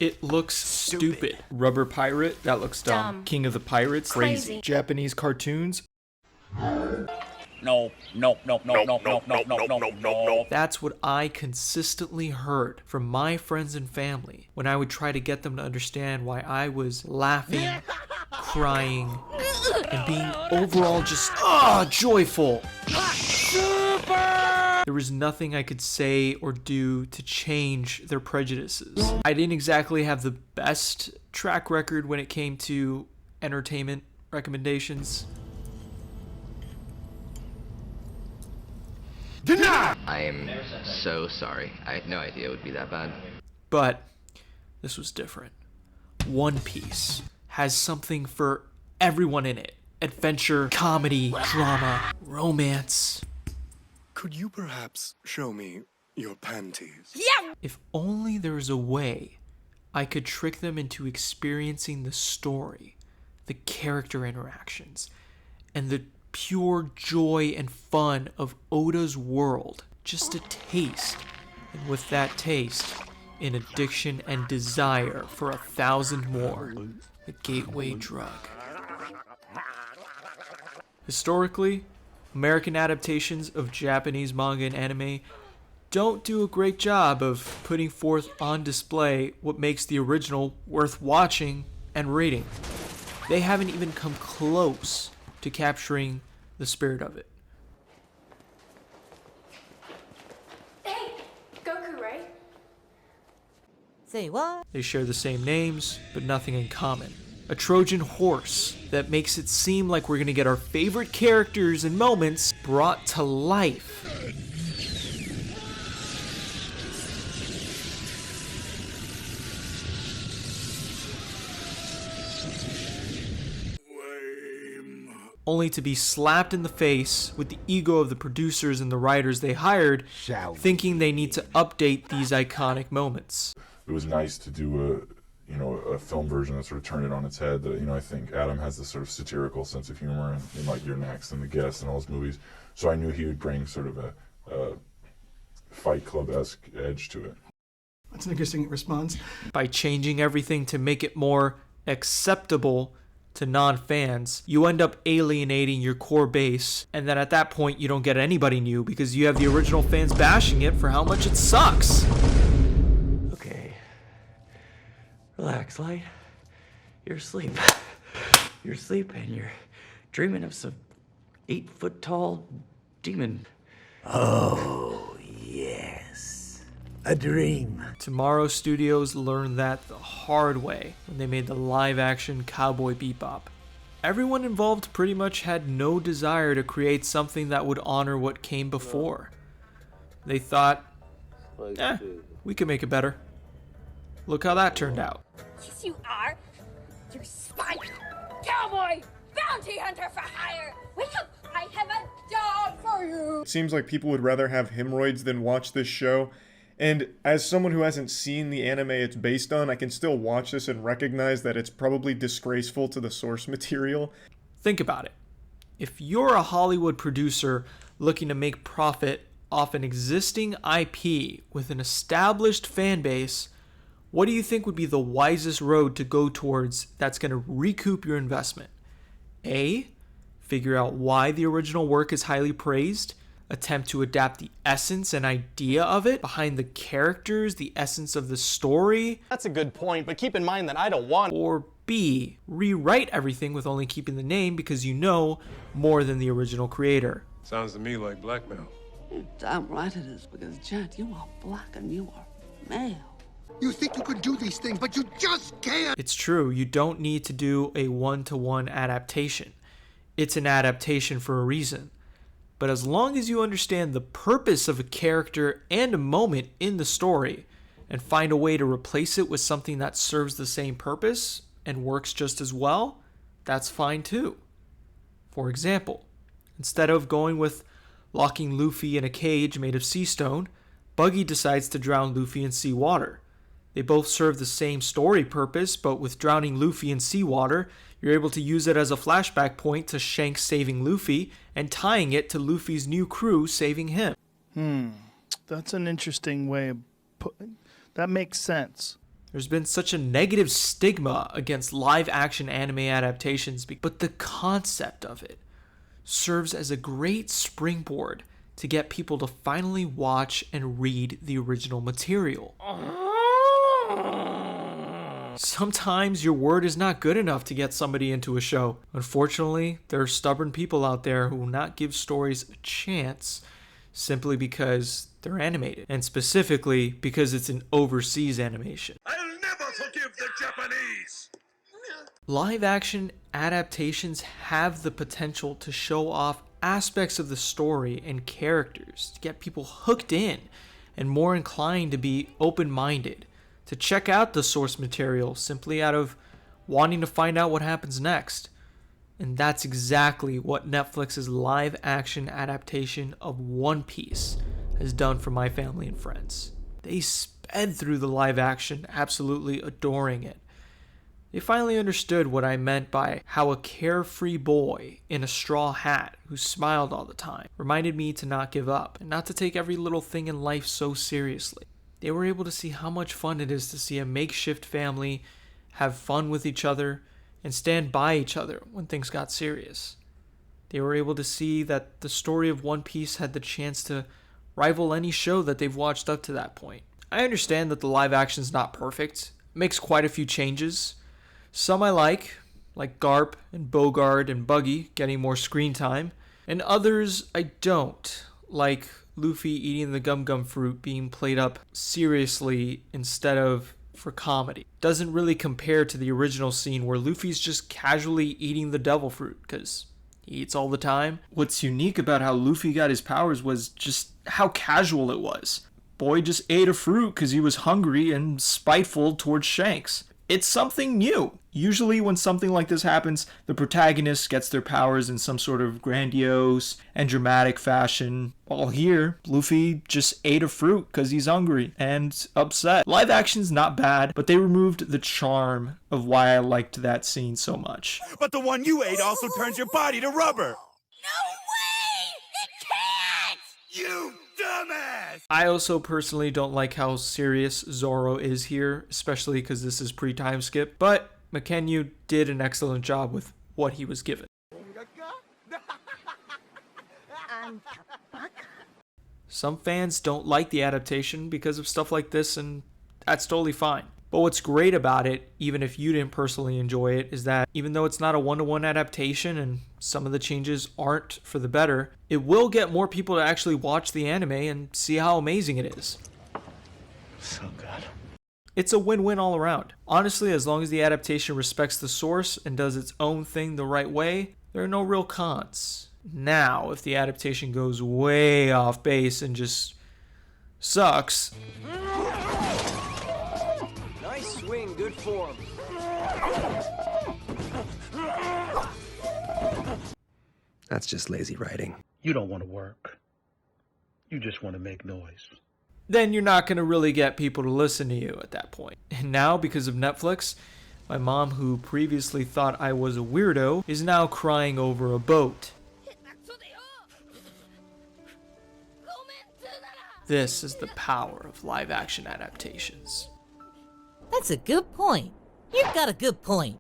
It looks stupid. Rubber pirate, that looks dumb. King of the Pirates, crazy. Japanese cartoons. No. That's what I consistently heard from my friends and family when I would try to get them to understand why I was laughing, crying, and being overall just joyful. There was nothing I could say or do to change their prejudices. I didn't exactly have the best track record when it came to entertainment recommendations. I am so sorry. I had no idea it would be that bad. But this was different. One Piece has something for everyone in it. Adventure, comedy, drama, romance. Could you perhaps show me your panties? Yeah! If only there was a way I could trick them into experiencing the story, the character interactions, and the pure joy and fun of Oda's world. Just a taste. And with that taste, an addiction and desire for 1,000 more. The gateway drug. Historically, American adaptations of Japanese manga and anime don't do a great job of putting forth on display what makes the original worth watching and reading. They haven't even come close to capturing the spirit of it. Hey, Goku, right? Say what? They share the same names, but nothing in common. A Trojan horse that makes it seem like we're gonna get our favorite characters and moments brought to life. Only to be slapped in the face with the ego of the producers and the writers they hired, thinking they need to update these iconic moments. It was nice to do a film version that sort of turned it on its head. That, I think Adam has this sort of satirical sense of humor in like You're Next and The Guest and all those movies. So I knew he would bring sort of a Fight Club-esque edge to it. That's an interesting response. By changing everything to make it more acceptable to non-fans, you end up alienating your core base, and then at that point you don't get anybody new because you have the original fans bashing it for how much it sucks. Okay. Relax, Light. You're asleep. You're asleep and you're dreaming of some 8-foot-tall demon. Oh, yes. A dream. Tomorrow Studios learned that the hard way when they made the live-action Cowboy Bebop. Everyone involved pretty much had no desire to create something that would honor what came before. They thought, we can make it better. Look how that turned out. Yes, you are. You're spiked. Cowboy! Bounty hunter for hire! Wake up! I have a job for you! It seems like people would rather have hemorrhoids than watch this show. And as someone who hasn't seen the anime it's based on, I can still watch this and recognize that it's probably disgraceful to the source material. Think about it. If you're a Hollywood producer looking to make profit off an existing IP with an established fan base, what do you think would be the wisest road to go towards that's going to recoup your investment? A, figure out why the original work is highly praised, attempt to adapt the essence and idea of it behind the characters, the essence of the story. That's a good point, but keep in mind that I don't want... Or B, rewrite everything with only keeping the name because you know more than the original creator. Sounds to me like blackmail. You're damn right it is, because, Jet, you are black and you are male. You think you can do these things, but you just can't! It's true, you don't need to do a one-to-one adaptation. It's an adaptation for a reason. But as long as you understand the purpose of a character and a moment in the story, and find a way to replace it with something that serves the same purpose and works just as well, that's fine too. For example, instead of going with locking Luffy in a cage made of sea stone, Buggy decides to drown Luffy in seawater. They both serve the same story purpose, but with drowning Luffy in seawater, you're able to use it as a flashback point to Shanks saving Luffy and tying it to Luffy's new crew saving him. That's an interesting way of that makes sense. There's been such a negative stigma against live action anime adaptations, but the concept of it serves as a great springboard to get people to finally watch and read the original material. Sometimes your word is not good enough to get somebody into a show. Unfortunately, there are stubborn people out there who will not give stories a chance simply because they're animated, and specifically because it's an overseas animation. I'll never forgive the Japanese! Live action adaptations have the potential to show off aspects of the story and characters to get people hooked in and more inclined to be open-minded, to check out the source material simply out of wanting to find out what happens next. And that's exactly what Netflix's live action adaptation of One Piece has done for my family and friends. They sped through the live action, absolutely adoring it. They finally understood what I meant by how a carefree boy in a straw hat who smiled all the time reminded me to not give up and not to take every little thing in life so seriously. They were able to see how much fun it is to see a makeshift family have fun with each other and stand by each other when things got serious. They were able to see that the story of One Piece had the chance to rival any show that they've watched up to that point. I understand that the live action's not perfect. It makes quite a few changes. Some I like Garp and Bogard and Buggy getting more screen time, and others I don't, like Luffy eating the gum gum fruit being played up seriously instead of for comedy. Doesn't really compare to the original scene where Luffy's just casually eating the devil fruit because he eats all the time. What's unique about how Luffy got his powers was just how casual it was. Boy just ate a fruit because he was hungry and spiteful towards Shanks. It's something new. Usually when something like this happens, the protagonist gets their powers in some sort of grandiose and dramatic fashion. While here, Luffy just ate a fruit because he's hungry and upset. Live action's not bad, but they removed the charm of why I liked that scene so much. But the one you ate also turns your body to rubber! No way! It can't! You dumbass! I also personally don't like how serious Zoro is here, especially because this is pre-time skip, but McKenyu did an excellent job with what he was given. Some fans don't like the adaptation because of stuff like this, and that's totally fine. But what's great about it, even if you didn't personally enjoy it, is that even though it's not a one-to-one adaptation and some of the changes aren't for the better, it will get more people to actually watch the anime and see how amazing it is. So good. It's a win-win all around. Honestly, as long as the adaptation respects the source and does its own thing the right way, there are no real cons. Now, if the adaptation goes way off base and just sucks, nice swing, good form. That's just lazy writing. You don't want to work. You just want to make noise. then you're not going to really get people to listen to you at that point. And now, because of Netflix, my mom, who previously thought I was a weirdo, is now crying over a boat. This is the power of live-action adaptations. That's a good point. You've got a good point.